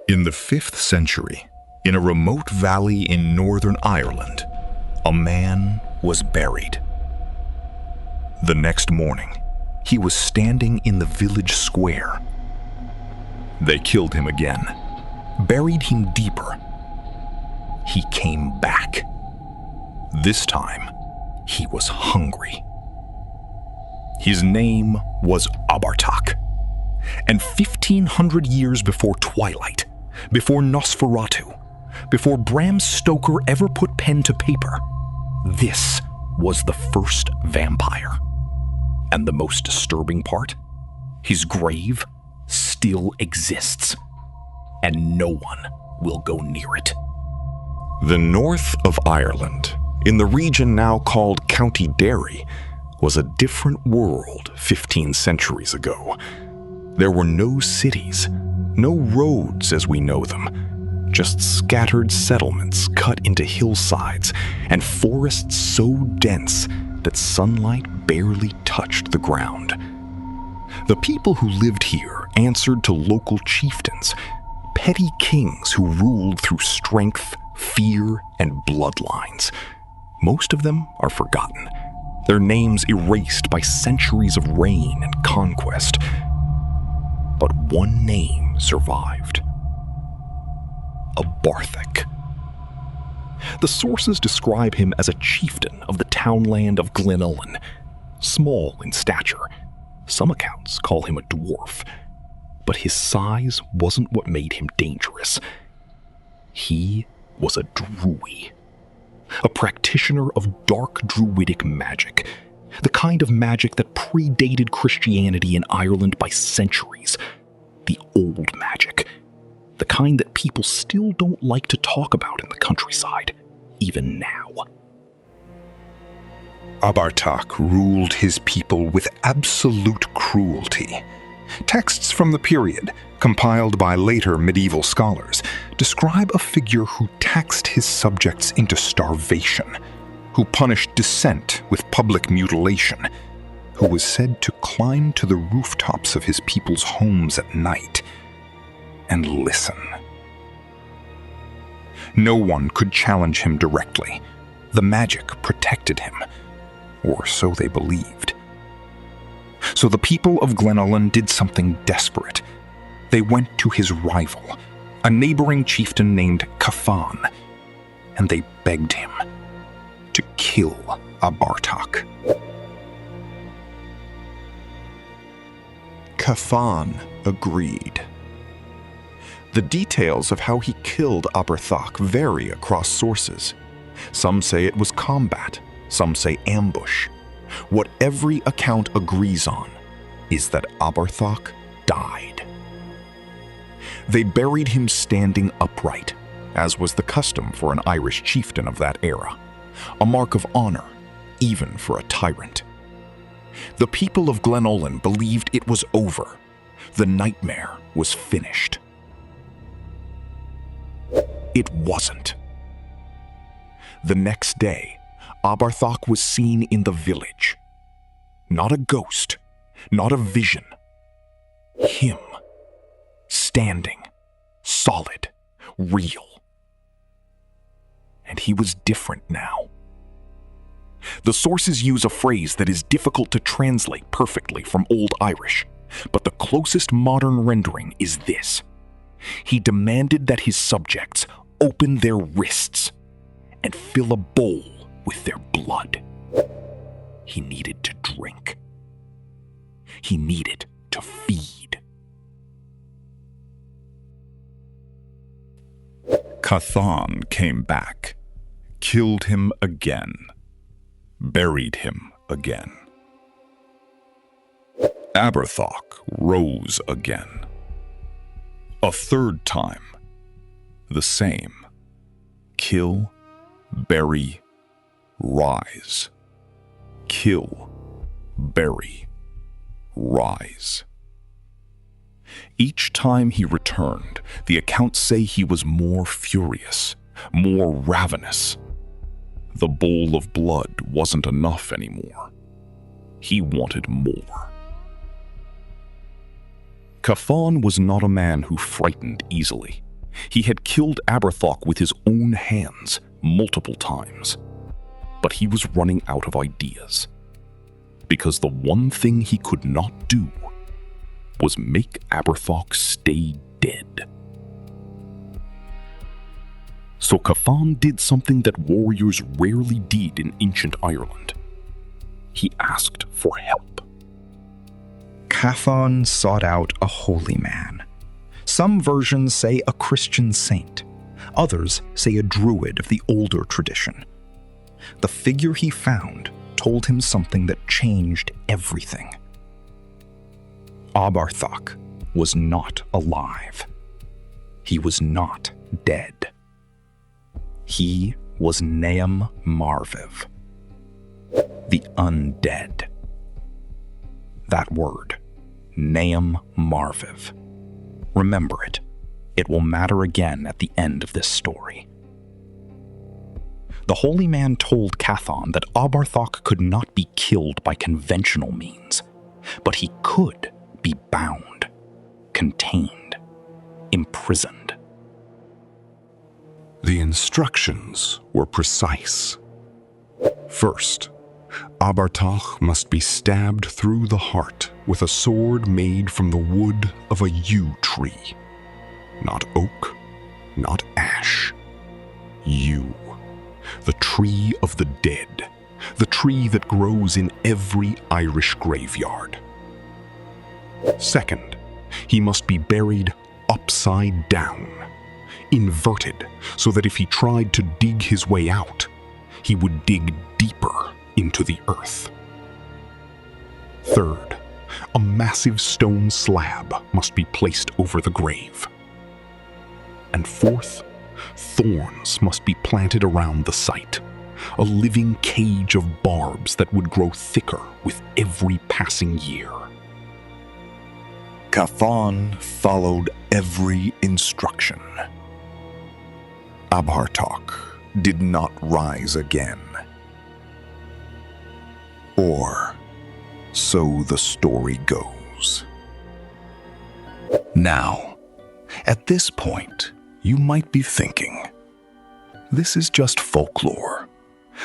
In the 5th century, in a remote valley in northern Ireland, a man was buried. The next morning, he was standing in the village square. They killed him again, buried him deeper. He came back. This time, he was hungry. His name was Abhartach, and 1,500 years before Twilight, before Nosferatu, before Bram Stoker ever put pen to paper, this was the first vampire. And the most disturbing part? His grave still exists, and no one will go near it. The north of Ireland, in the region now called County Derry, was a different world 15 centuries ago. There were no cities, no roads as we know them, just scattered settlements cut into hillsides and forests so dense that sunlight barely touched the ground. The people who lived here answered to local chieftains, petty kings who ruled through strength, fear, and bloodlines. Most of them are forgotten, their names erased by centuries of reign and conquest. But one name survived: Abhartach. The sources describe him as a chieftain of the townland of Glenullin, small in stature. Some accounts call him a dwarf, but his size wasn't what made him dangerous. He was a druid, a practitioner of dark druidic magic, the kind of magic that predated Christianity in Ireland by centuries. The old magic, the kind that people still don't like to talk about in the countryside, even now. Abhartach ruled his people with absolute cruelty. Texts from the period, compiled by later medieval scholars, describe a figure who taxed his subjects into starvation, who punished dissent with public mutilation, who was said to climb to the rooftops of his people's homes at night and listen. No one could challenge him directly. The magic protected him, or so they believed. So the people of Glenullin did something desperate. They went to his rival, a neighboring chieftain named Cafan, and they begged him to kill Abhartach. Cafan agreed. The details of how he killed Abhartach vary across sources. Some say it was combat, some say ambush. What every account agrees on is that Abhartach died. They buried him standing upright, as was the custom for an Irish chieftain of that era, a mark of honor, even for a tyrant. The people of Glenullin believed it was over. The nightmare was finished. It wasn't. The next day, Abhartach was seen in the village. Not a ghost, not a vision. Him, standing, solid, real. And he was different now. The sources use a phrase that is difficult to translate perfectly from Old Irish, but the closest modern rendering is this. He demanded that his subjects open their wrists and fill a bowl with their blood. He needed to drink. He needed to feed. Cafan came back, killed him again, buried him again. Abhartach rose again. A third time, the same. Kill, bury, rise. Kill, bury, rise. Each time he returned, the accounts say he was more furious, more ravenous. The bowl of blood wasn't enough anymore. He wanted more. Cafan was not a man who frightened easily. He had killed Abhartach with his own hands multiple times. But he was running out of ideas. Because the one thing he could not do was make Abhartach stay dead. So Cathan did something that warriors rarely did in ancient Ireland. He asked for help. Cathan sought out a holy man. Some versions say a Christian saint. Others say a druid of the older tradition. The figure he found told him something that changed everything. Abhartach was not alive. He was not dead. He was Neam Marviv, the undead. That word, Neam Marviv. Remember it. It will matter again at the end of this story. The holy man told Cathan that Abhartach could not be killed by conventional means, but he could be bound, contained, imprisoned. The instructions were precise. First, Abhartach must be stabbed through the heart with a sword made from the wood of a yew tree. Not oak, not ash. Yew, the tree of the dead, the tree that grows in every Irish graveyard. Second, he must be buried upside down, inverted, so that if he tried to dig his way out, he would dig deeper into the earth. Third, a massive stone slab must be placed over the grave. And fourth, thorns must be planted around the site, a living cage of barbs that would grow thicker with every passing year. Cathan followed every instruction. Abhartach did not rise again. Or so the story goes. Now, at this point, you might be thinking, this is just folklore,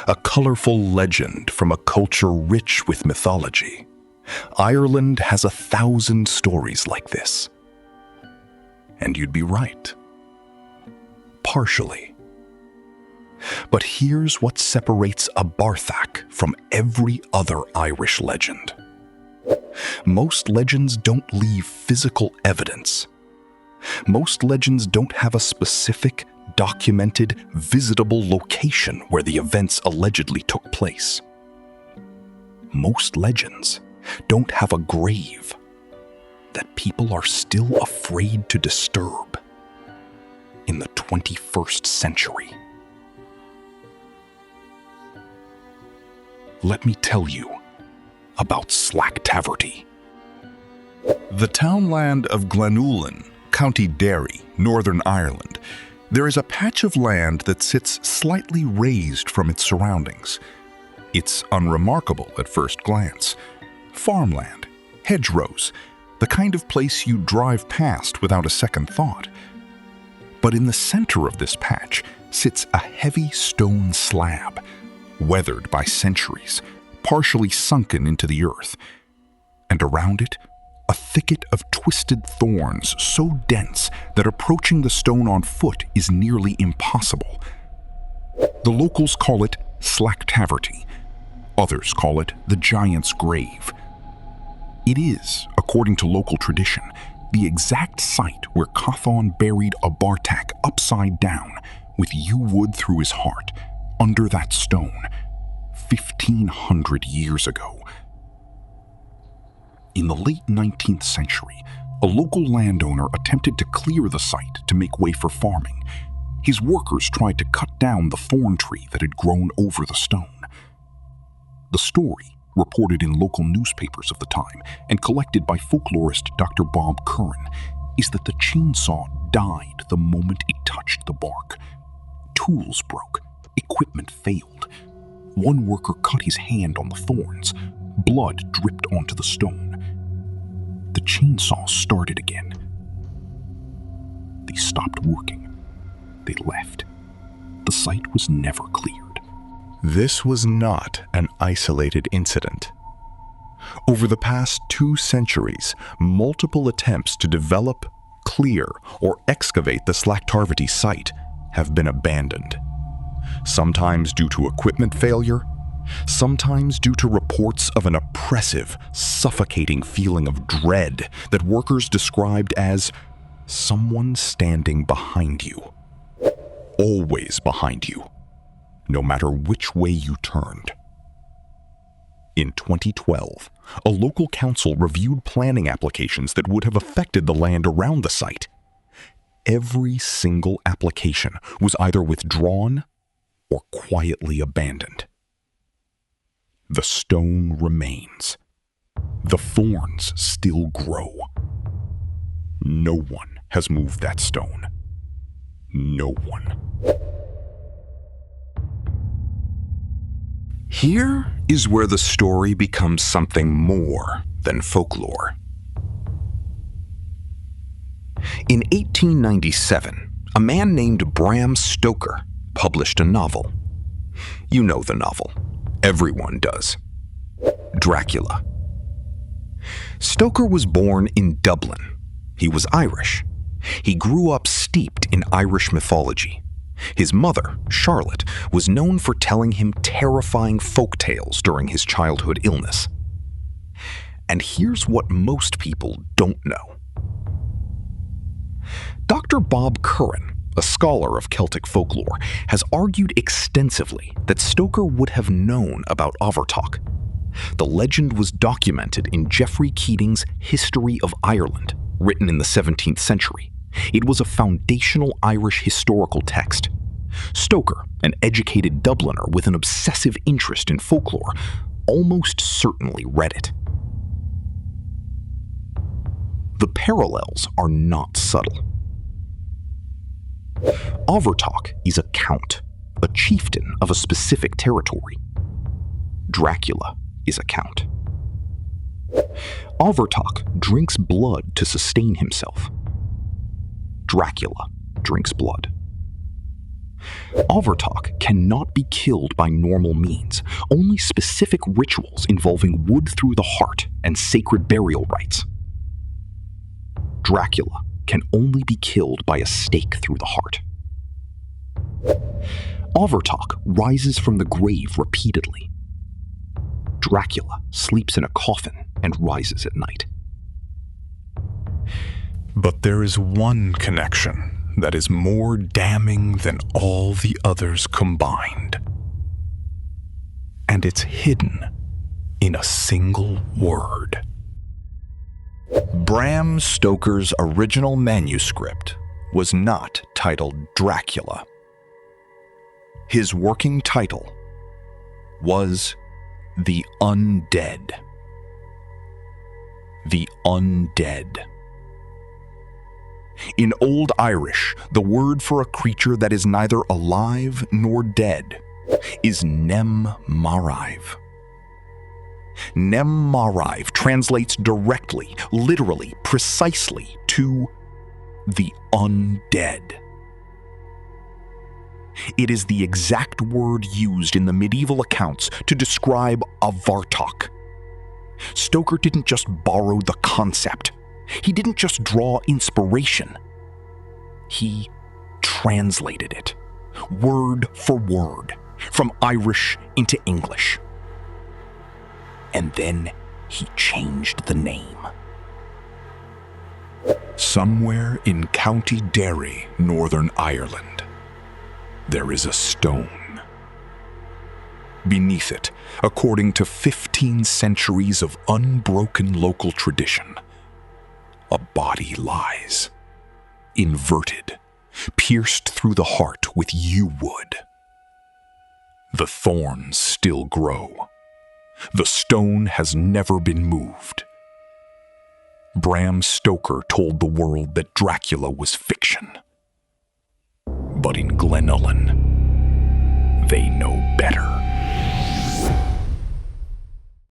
a colorful legend from a culture rich with mythology. Ireland has 1,000 stories like this. And you'd be right. Partially. But here's what separates Abhartach from every other Irish legend. Most legends don't leave physical evidence. Most legends don't have a specific, documented, visitable location where the events allegedly took place. Most legends don't have a grave that people are still afraid to disturb in the 21st century. Let me tell you about Slaghtaverty. The townland of Glenullin, County Derry, Northern Ireland, there is a patch of land that sits slightly raised from its surroundings. It's unremarkable at first glance. Farmland, hedgerows, the kind of place you drive past without a second thought. But in the center of this patch sits a heavy stone slab, weathered by centuries, partially sunken into the earth. And around it, a thicket of twisted thorns so dense that approaching the stone on foot is nearly impossible. The locals call it Slaghtaverty. Others call it the Giant's Grave. It is, according to local tradition, the exact site where Cathan buried Abhartach upside down with yew wood through his heart, under that stone, 1,500 years ago. In the late 19th century, a local landowner attempted to clear the site to make way for farming. His workers tried to cut down the thorn tree that had grown over the stone. The story, reported in local newspapers of the time and collected by folklorist Dr. Bob Curran, is that the chainsaw died the moment it touched the bark. Tools broke, equipment failed. One worker cut his hand on the thorns. Blood dripped onto the stone. The chainsaw started again. The they stopped working. They left. The site was never cleared. This was not an isolated incident. Over the past 2 centuries, multiple attempts to develop, clear, or excavate the Slaghtaverty site have been abandoned. Sometimes due to equipment failure, sometimes due to reports of an oppressive, suffocating feeling of dread that workers described as someone standing behind you. Always behind you, no matter which way you turned. In 2012, a local council reviewed planning applications that would have affected the land around the site. Every single application was either withdrawn or quietly abandoned. The stone remains. The thorns still grow. No one has moved that stone. No one. Here is where the story becomes something more than folklore. In 1897, a man named Bram Stoker published a novel. You know the novel. Everyone does. Dracula. Stoker was born in Dublin. He was Irish. He grew up steeped in Irish mythology. His mother, Charlotte, was known for telling him terrifying folk tales during his childhood illness. And here's what most people don't know. Dr. Bob Curran, a scholar of Celtic folklore, has argued extensively that Stoker would have known about Abhartach. The legend was documented in Geoffrey Keating's History of Ireland, written in the 17th century. It was a foundational Irish historical text. Stoker, an educated Dubliner with an obsessive interest in folklore, almost certainly read it. The parallels are not subtle. Abhartach is a count, a chieftain of a specific territory. Dracula is a count. Abhartach drinks blood to sustain himself. Dracula drinks blood. Abhartach cannot be killed by normal means, only specific rituals involving wood through the heart and sacred burial rites. Dracula can only be killed by a stake through the heart. Abhartach rises from the grave repeatedly. Dracula sleeps in a coffin and rises at night. But there is one connection that is more damning than all the others combined. And it's hidden in a single word. Bram Stoker's original manuscript was not titled Dracula. His working title was The Undead. The Undead. In Old Irish, the word for a creature that is neither alive nor dead is Nem Marive. Nem Marive translates directly, literally, precisely to the undead. It is the exact word used in the medieval accounts to describe Abhartach. Stoker didn't just borrow the concept. He didn't just draw inspiration. He translated it, word for word, from Irish into English. And then he changed the name. Somewhere in County Derry, Northern Ireland, there is a stone. Beneath it, according to 15 centuries of unbroken local tradition, a body lies, inverted, pierced through the heart with yew wood. The thorns still grow. The stone has never been moved. Bram Stoker told the world that Dracula was fiction. But in Glenullin, they know better.